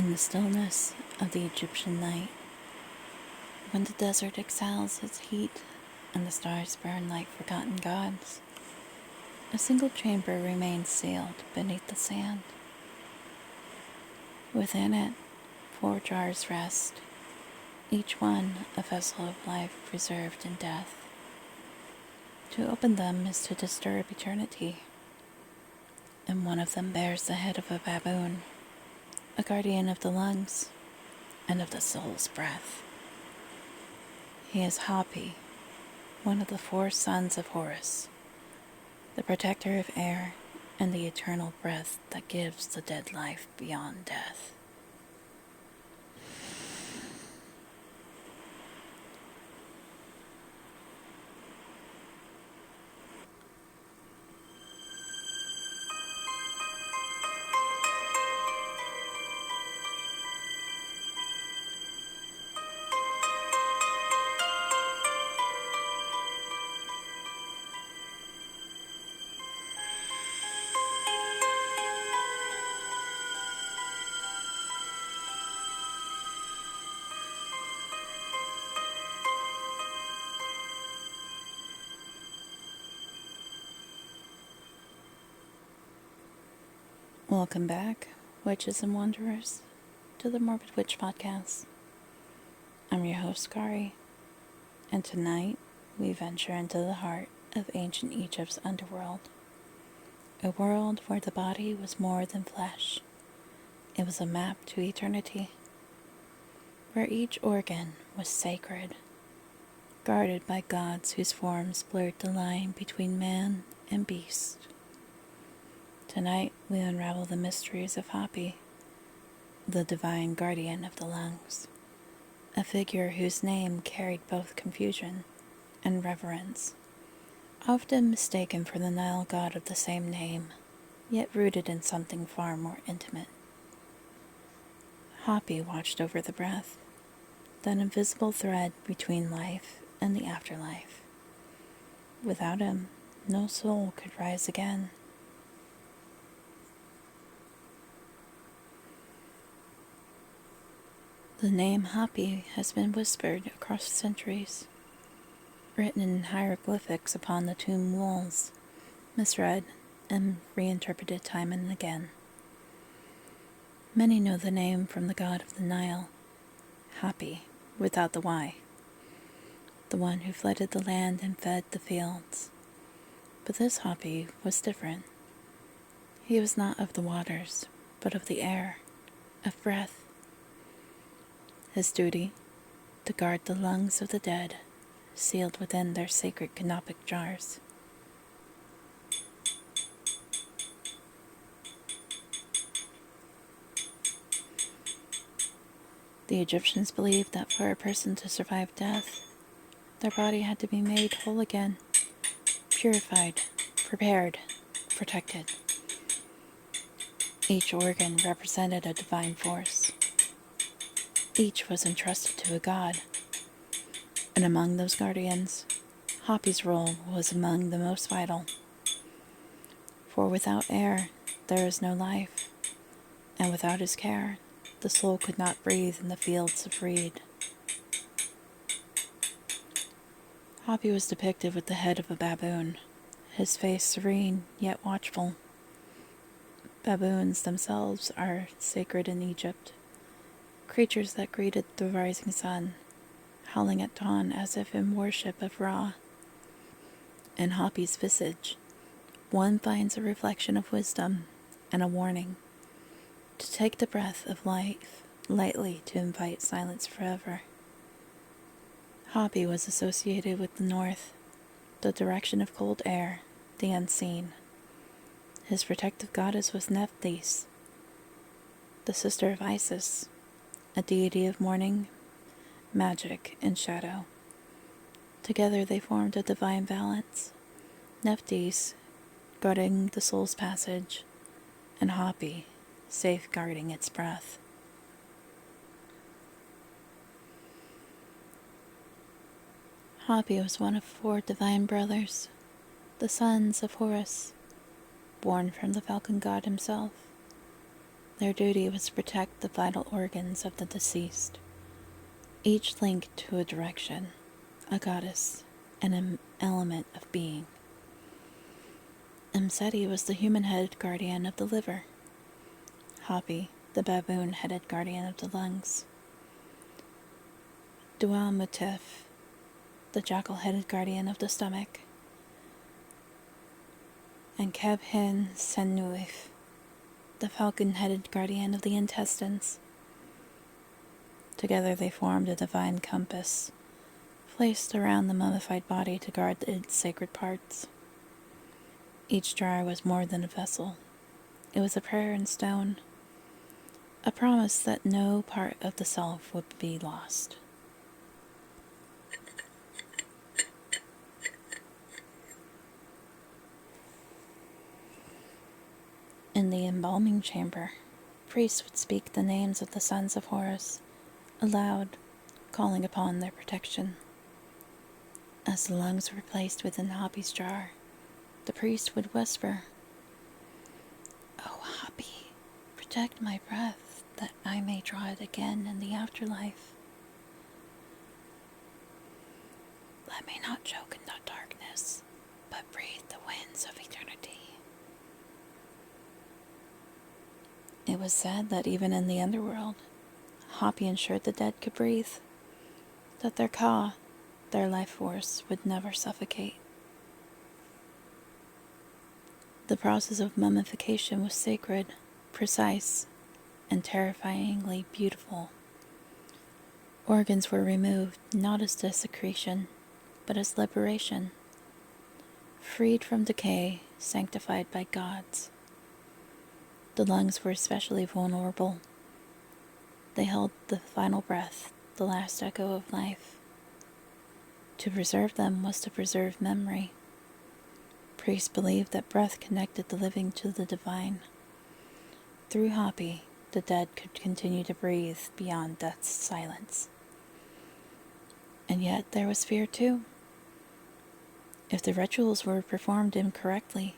In the stillness of the Egyptian night, when the desert exhales its heat and the stars burn like forgotten gods, a single chamber remains sealed beneath the sand. Within it, 4 jars rest, each one a vessel of life preserved in death. To open them is to disturb eternity, and one of them bears the head of a baboon, a guardian of the lungs and of the soul's breath. He is Hapy, one of the 4 sons of Horus, the protector of air and the eternal breath that gives the dead life beyond death. Welcome back, witches and wanderers, to the Morbid Witch Podcast. I'm your host, Kari, and tonight we venture into the heart of ancient Egypt's underworld, a world where the body was more than flesh. It was a map to eternity, where each organ was sacred, guarded by gods whose forms blurred the line between man and beast. Tonight, we unravel the mysteries of Hapy, the divine guardian of the lungs, a figure whose name carried both confusion and reverence, often mistaken for the Nile god of the same name, yet rooted in something far more intimate. Hapy watched over the breath, that invisible thread between life and the afterlife. Without him, no soul could rise again. The name Hapy has been whispered across centuries, written in hieroglyphics upon the tomb walls, misread and reinterpreted time and again. Many know the name from the god of the Nile, Hapy, without the Y, the one who flooded the land and fed the fields. But this Hapy was different. He was not of the waters, but of the air, of breath. His duty, to guard the lungs of the dead, sealed within their sacred Canopic jars. The Egyptians believed that for a person to survive death, their body had to be made whole again, purified, prepared, protected. Each organ represented a divine force. Each was entrusted to a god, and among those guardians, Hapy's role was among the most vital. For without air, there is no life, and without his care, the soul could not breathe in the fields of reed. Hapy was depicted with the head of a baboon, his face serene yet watchful. Baboons themselves are sacred in Egypt, creatures that greeted the rising sun, howling at dawn as if in worship of Ra. In Hapy's visage, one finds a reflection of wisdom and a warning, to take the breath of life lightly, to invite silence forever. Hapy was associated with the north, the direction of cold air, the unseen. His protective goddess was Nephthys, the sister of Isis, a deity of morning, magic, and shadow. Together they formed a divine balance, Nephthys guarding the soul's passage, and Hapy safeguarding its breath. Hapy was one of 4 divine brothers, the sons of Horus, born from the falcon god himself. Their duty was to protect the vital organs of the deceased, each linked to a direction, a goddess, and an element of being. Seti was the human-headed guardian of the liver, Hapy, the baboon-headed guardian of the lungs, Mutif, the jackal-headed guardian of the stomach, and Senuif, the falcon-headed guardian of the intestines. Together they formed a divine compass, placed around the mummified body to guard its sacred parts. Each jar was more than a vessel. It was a prayer in stone, a promise that no part of the self would be lost. In the embalming chamber, priests would speak the names of the sons of Horus aloud, calling upon their protection. As the lungs were placed within Hapy's jar, the priest would whisper, "O Hapy, protect my breath, that I may draw it again in the afterlife. Let me not choke in the darkness, but breathe the winds of eternity." It was said that even in the underworld, Hapy ensured the dead could breathe, that their ka, their life force, would never suffocate. The process of mummification was sacred, precise, and terrifyingly beautiful. Organs were removed not as desecration, but as liberation, freed from decay, sanctified by gods. The lungs were especially vulnerable. They held the final breath, the last echo of life. To preserve them was to preserve memory. Priests believed that breath connected the living to the divine. Through Hapy, the dead could continue to breathe beyond death's silence. And yet there was fear too. If the rituals were performed incorrectly,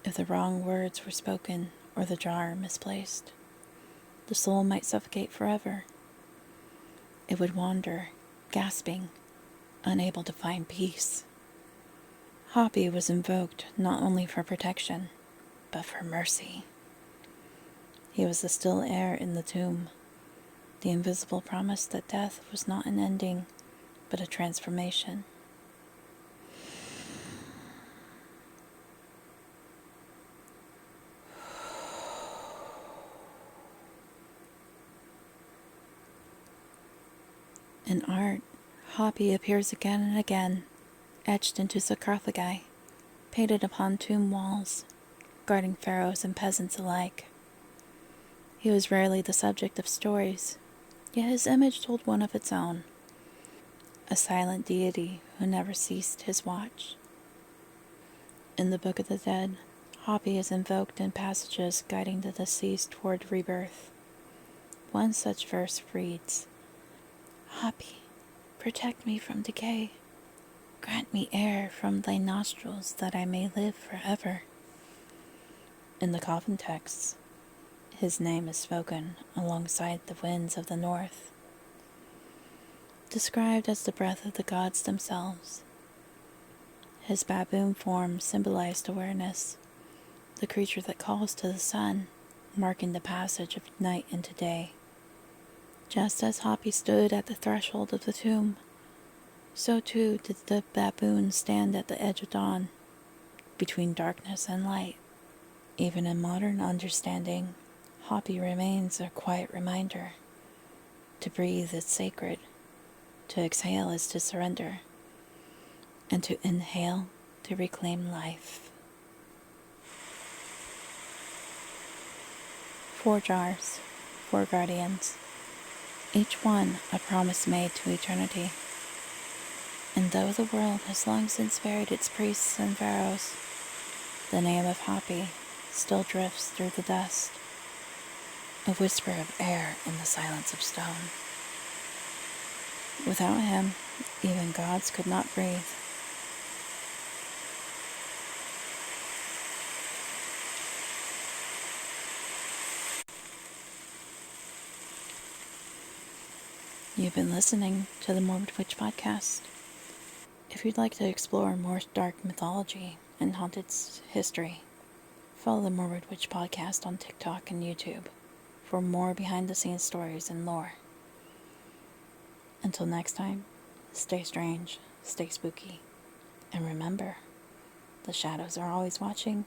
if the wrong words were spoken or the jar misplaced, the soul might suffocate forever. It would wander, gasping, unable to find peace. Hapy was invoked not only for protection, but for mercy. He was the still air in the tomb, the invisible promise that death was not an ending, but a transformation. In art, Hapy appears again and again, etched into sarcophagi, painted upon tomb walls, guarding pharaohs and peasants alike. He was rarely the subject of stories, yet his image told one of its own, a silent deity who never ceased his watch. In the Book of the Dead, Hapy is invoked in passages guiding the deceased toward rebirth. One such verse reads, "Hapy, protect me from decay. Grant me air from thy nostrils that I may live forever." In the coffin texts, his name is spoken alongside the winds of the north, described as the breath of the gods themselves. His baboon form symbolized awareness, the creature that calls to the sun, marking the passage of night into day. Just as Hapy stood at the threshold of the tomb, so too did the baboon stand at the edge of dawn, between darkness and light. Even in modern understanding, Hapy remains a quiet reminder. To breathe is sacred, to exhale is to surrender, and to inhale to reclaim life. 4 jars, 4 guardians, each one a promise made to eternity. And though the world has long since buried its priests and pharaohs, the name of Hapy still drifts through the dust, a whisper of air in the silence of stone. Without him, even gods could not breathe. You've been listening to the Morbid Witch Podcast. If you'd like to explore more dark mythology and haunted history, follow the Morbid Witch Podcast on TikTok and YouTube for more behind-the-scenes stories and lore. Until next time, stay strange, stay spooky, and remember, the shadows are always watching